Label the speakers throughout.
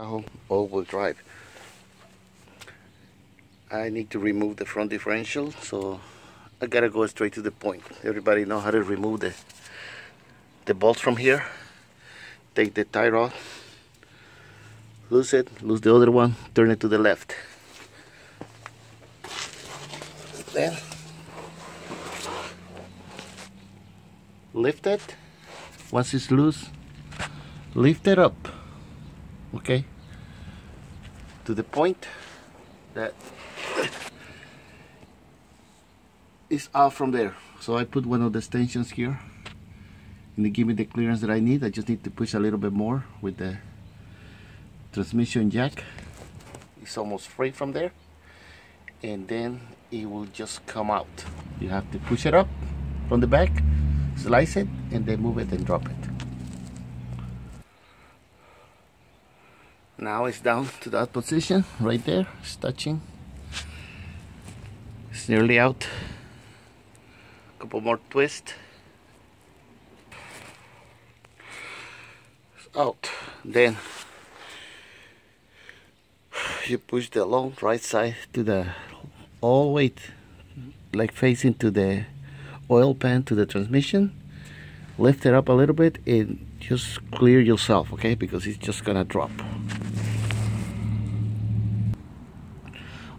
Speaker 1: Tahoe all-wheel drive. I need to remove the front differential, so I gotta go straight to the point. Everybody know how to remove the bolts from here. Take the tie rod, loose it, loose the other one, turn it to the left. Then lift it. Once it's loose, lift it up, okay, to the point that is out from there. So I put one of the extensions here and they give me the clearance that I need. I just need to push a little bit more with the transmission jack. It's almost free from there, and then it will just come out. You have to push it up from the back, slice it, and then move it and drop it. Now it's down to that position right there. It's touching. It's nearly out. Couple more twists. It's out. Then you push the long right side to the all the way, like facing to the oil pan, to the transmission. Lift it up a little bit and just clear yourself, okay, because it's just gonna drop.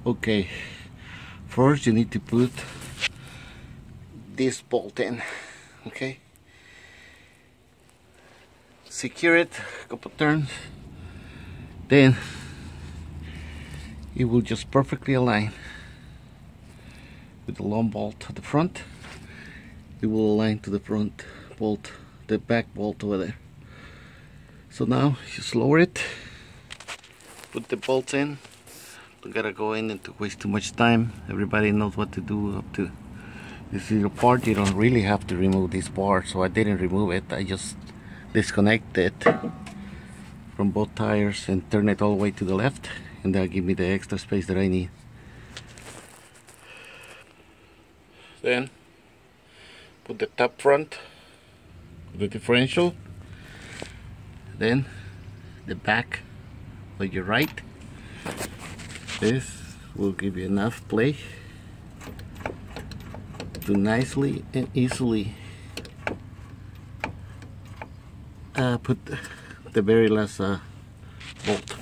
Speaker 1: Okay, first you need to put this bolt in, okay, secure it a couple turns, then it will just perfectly align with the long bolt at the front. It will align to the front bolt, the back bolt over there. So now just lower it, put the bolts in. Don't gotta go in and to waste too much time. Everybody knows what to do up to this little part. You don't really have to remove this part, so I didn't remove it. I just disconnect it from both tires and turn it all the way to the left, and that'll give me the extra space that I need. Then put the top front of the differential, then the back on your right. This will give you enough play to nicely and easily put the very last bolt.